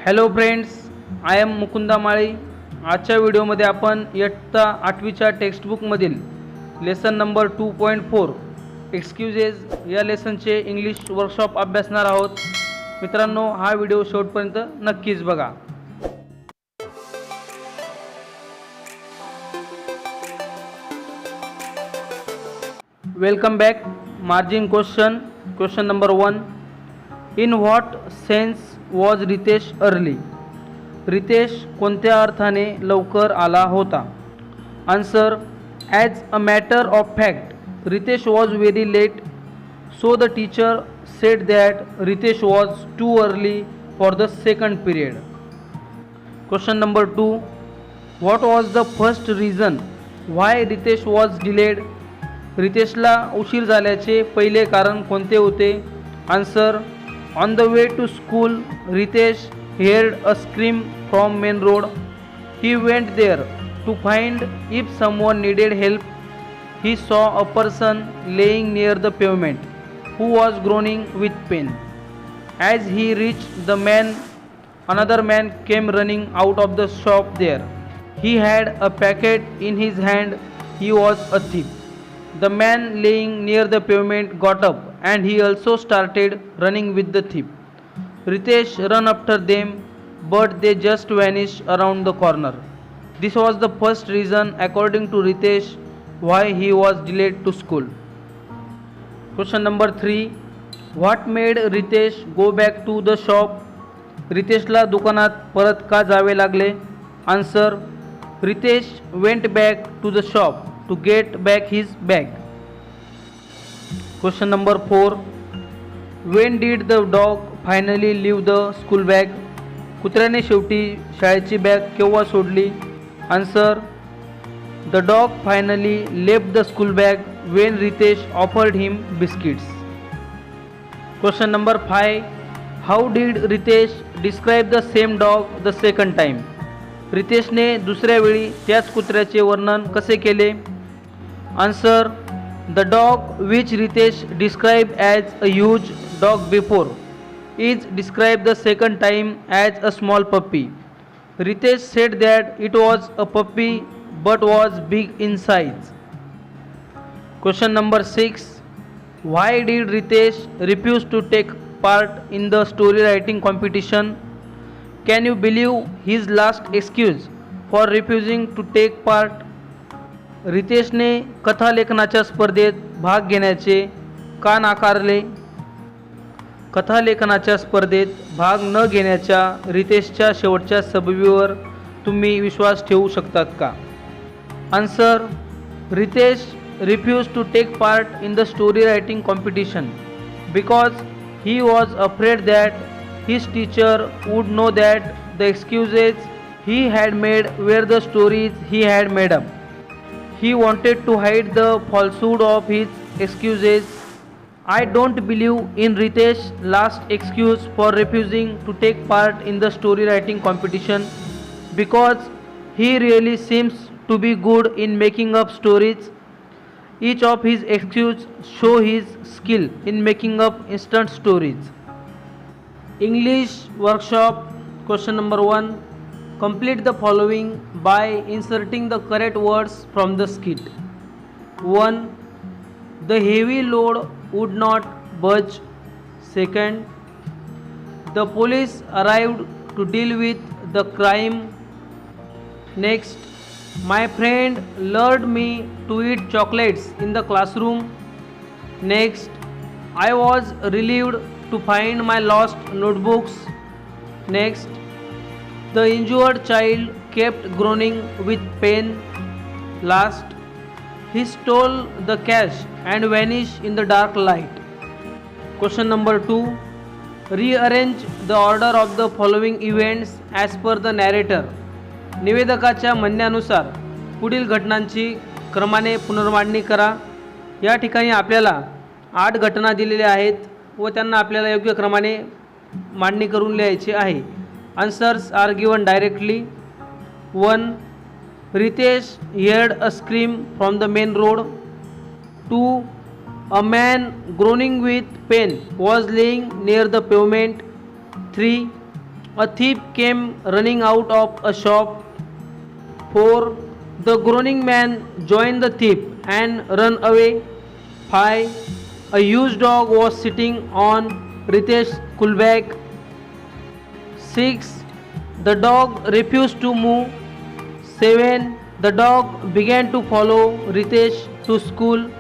Hello friends, I am Mukunda माळी. आजच्या व्हिडिओमध्ये आपण इयत्ता 8वीच्या टेक्स्टबुकमधील लेसन नंबर 2.4 एक्सक्यूजेस या लेसनचे इंग्लिश वर्कशॉप अभ्यासणार आहोत. मित्रांनो, हा व्हिडिओ शेवटपर्यंत नक्कीच बघा. Welcome back. Margin question number 1. In what sense was Ritesh early? Ritesh कोणत्या अर्थाने लवकर आला होता? Answer, as a matter of fact Ritesh was very late, so the teacher said that Ritesh was too early for the second period. Question number 2. What was the first reason why Ritesh was delayed? रितेशला उशीर झाल्याचे पहिले कारण कोणते होते? Answer, on the way to school Ritesh heard a scream from main road. He went there to find if someone needed help. He saw a person laying near the pavement who was groaning with pain. As he reached the man, another man came running out of the shop there. He had a packet in his hand. He was a thief. The man laying near the pavement got up and he also started running with the thief. Ritesh ran after them, but they just vanished around the corner. This was the first reason, according to Ritesh, why he was delayed to school. Question number 3. What made Ritesh go back to the shop? रितेशला दुकानात परत का जावे लागले? Answer, Ritesh went back to the shop to get back his bag. Question number 4. When did the dog finally leave the school bag? कुत्र्याने शेवटी शाळेची bag केव्हा सोडली? Answer, the dog finally left the school bag when Ritesh offered him biscuits. Question number 5. How did Ritesh describe the same dog the second time? रितेशने दुसऱ्या वेळी त्याच कुत्र्याचे वर्णन कसे केले? Answer, the dog which Ritesh describe as a huge dog before is described the second time as a small puppy. Ritesh said that it was a puppy but was big in size. Question number 6. Why did Ritesh refuse to take part in the story writing competition? Can you believe his last excuse for refusing to take part? रितेशने कथालेखनाच्या स्पर्धेत भाग घेण्याचे का नाकारले? कथालेखनाच्या स्पर्धेत भाग न घेण्याच्या रितेशच्या शेवटच्या सबबीवर तुम्ही विश्वास ठेवू शकतात का? Answer, Ritesh refuse to take part in the story writing competition because he was afraid that his teacher would know that the excuses he had made were the stories he had made up. He wanted to hide the falsehood of his excuses. I don't believe in Ritesh's last excuse for refusing to take part in the story writing competition because he really seems to be good in making up stories. Each of his excuses show his skill in making up instant stories. English workshop question number 1. Complete the following by inserting the correct words from the skit. 1. The heavy load would not budge. Second, the police arrived to deal with the crime. Next, my friend lured me to eat chocolates in the classroom. Next, I was relieved to find my lost notebooks. Next, the injured child kept groaning with pain. Last, he stole the cash and vanished in the dark light. Question number 2. Rearrange the order of the following events as per the narrator. निवेदकाच्या म्हणण्यानुसार पुढील घटनांची क्रमाने पुनर्मांडणी करा. या ठिकाणी आपल्याला 8 घटना दिलेल्या आहेत व त्यांना आपल्याला योग्य क्रमाने मांडणी करून लिहायची आहे. Answers are given directly. 1. Ritesh heard a scream from the main road. 2. A man groaning with pain was laying near the pavement. 3. A thief came running out of a shop. 4. The groaning man joined the thief and ran away. 5. A huge dog was sitting on Ritesh's Kulbag. 6. The dog refused to move. 7. The dog began to follow Ritesh to school.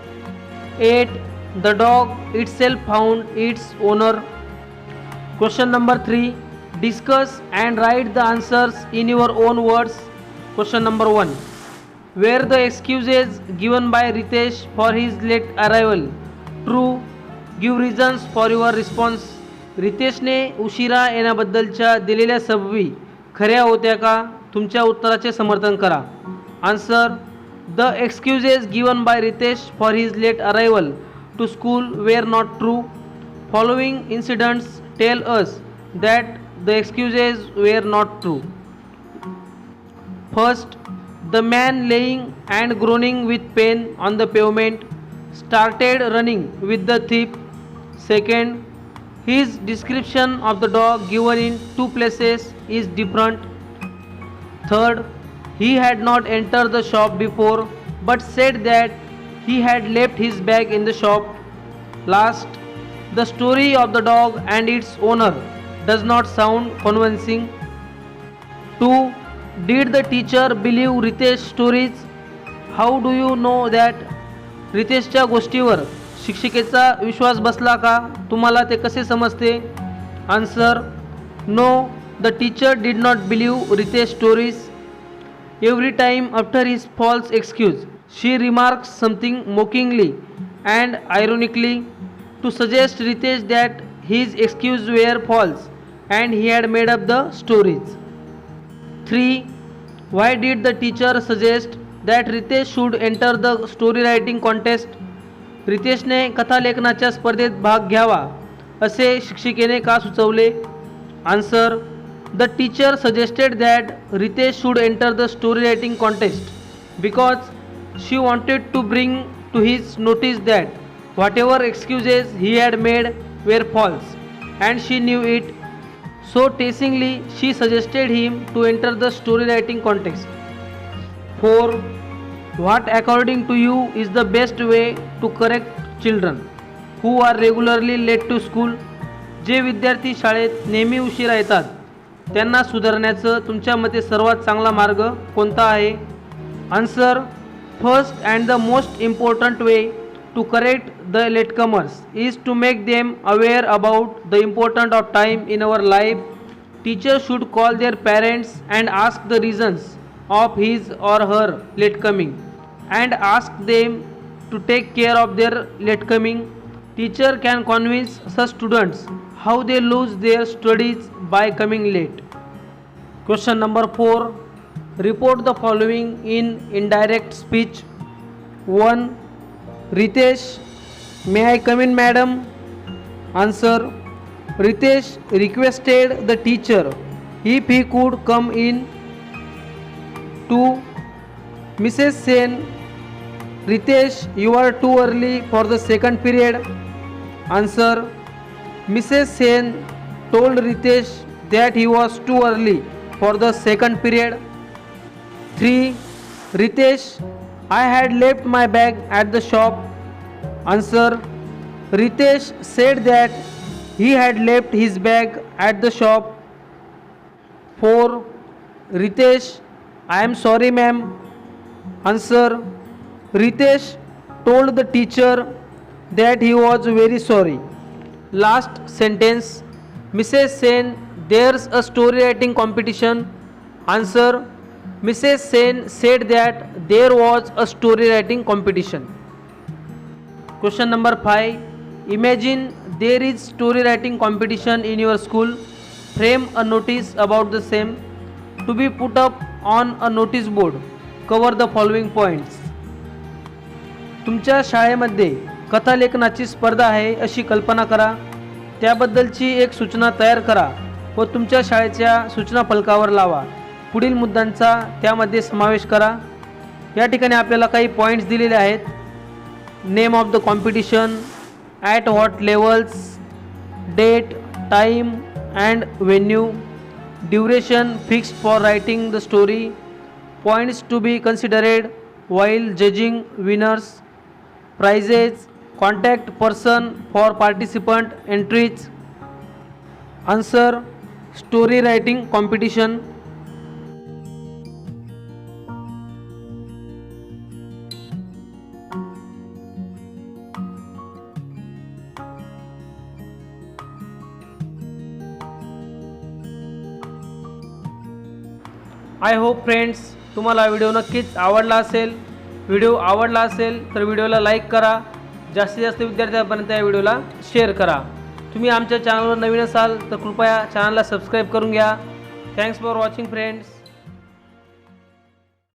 8. The dog itself found its owner. Question number 3. Discuss and write the answers in your own words. Question number 1. Were the excuses given by Ritesh for his late arrival true? Give reasons for your response. रितेशने उशिरा येण्याबद्दलच्या दिलेल्या सबबी खऱ्या होत्या का? तुमच्या उत्तराचे समर्थन करा. Answer. The excuses given by Ritesh for his late arrival to school were not true. Following incidents tell us that the excuses were not true. First, the man laying and groaning with pain on the pavement started running with the thief. Second, his description of the dog given in two places is different. Third, he had not entered the shop before but said that he had left his bag in the shop. Last, the story of the dog and its owner does not sound convincing. 2. Did the teacher believe Ritesh's stories? How do you know that? रितेशच्या गोष्टीवर शिक्षिकेचा विश्वास बसला का? तुम्हाला ते कसे समजते? Answer. No, the teacher did not believe Ritesh stories. Every time after his false excuse she remarks something mockingly and ironically to suggest Ritesh that his excuse were false and he had made up the stories. 3. Why did the teacher suggest that Ritesh should enter the story writing contest? रितेशने कथालेखनाच्या स्पर्धेत भाग घ्यावा असे शिक्षिकेने का सुचवले? Answer. The teacher suggested that Ritesh should enter the story writing contest because she wanted to bring to his notice that whatever excuses he had made were false and she knew it. So teasingly, she suggested him to enter the story writing contest. 4. What according to you is the best way to correct children who are regularly late to school? जे विद्यार्थी शाळेत नेहमी उशिरा येतात त्यांना सुधारण्याचं तुमच्या मते सर्वात चांगला मार्ग कोणता आहे? Answer. First and the most important way to correct the latecomers is to make them aware about the importance of time in our life. Teachers should call their parents and ask the reasons of his or her late coming and ask them to take care of their late coming. Teacher can convince such students how they lose their studies by coming late. Question number 4. Report the following in indirect speech. 1. Ritesh, may I come in, madam? Answer. Ritesh requested the teacher if he could come in. 2. Mrs. Sen, Ritesh, you are too early for the second period. Answer. Mrs. Sen told Ritesh that he was too early for the second period. 3. Ritesh, I had left my bag at the shop. Answer. Ritesh said that he had left his bag at the shop. 4. Ritesh, I am sorry, ma'am. Answer. Ritesh told the teacher that he was very sorry. Last sentence. Mrs. Sen, there's a story writing competition. Answer. Mrs. Sen said that there was a story writing competition. Question number 5. Imagine there is story writing competition in your school. Frame a notice about the same to be put up on a notice board. Cover the following points. तुमच्या शाळेमध्ये कथालेखनाची स्पर्धा आहे अशी कल्पना करा. त्याबद्दलची एक सूचना तयार करा व तुमच्या शाळेच्या सूचना फलकावर लावा. पुढील मुद्द्यांचा त्यामध्ये समावेश करा. या ठिकाणी आपल्याला काही पॉईंट्स दिलेले आहेत. Name of the competition, at what levels, date, time and venue, Duration fixed for writing the story. Points to be considered while judging winners. Prizes. Contact person for participant entries. Answer. Story writing competition. I hope friends तुम्हाला video नक्कीच आवडला असेल. Video आवडला असेल तर व्हिडिओला like करा. जास्तीत जास्त विद्यार्थ्यांपर्यंत या व्हिडिओला शेअर करा. तुम्ही आमच्या चॅनलवर नवीन असाल तर कृपया चॅनलला सबस्क्राईब करून घ्या. Thanks for watching friends.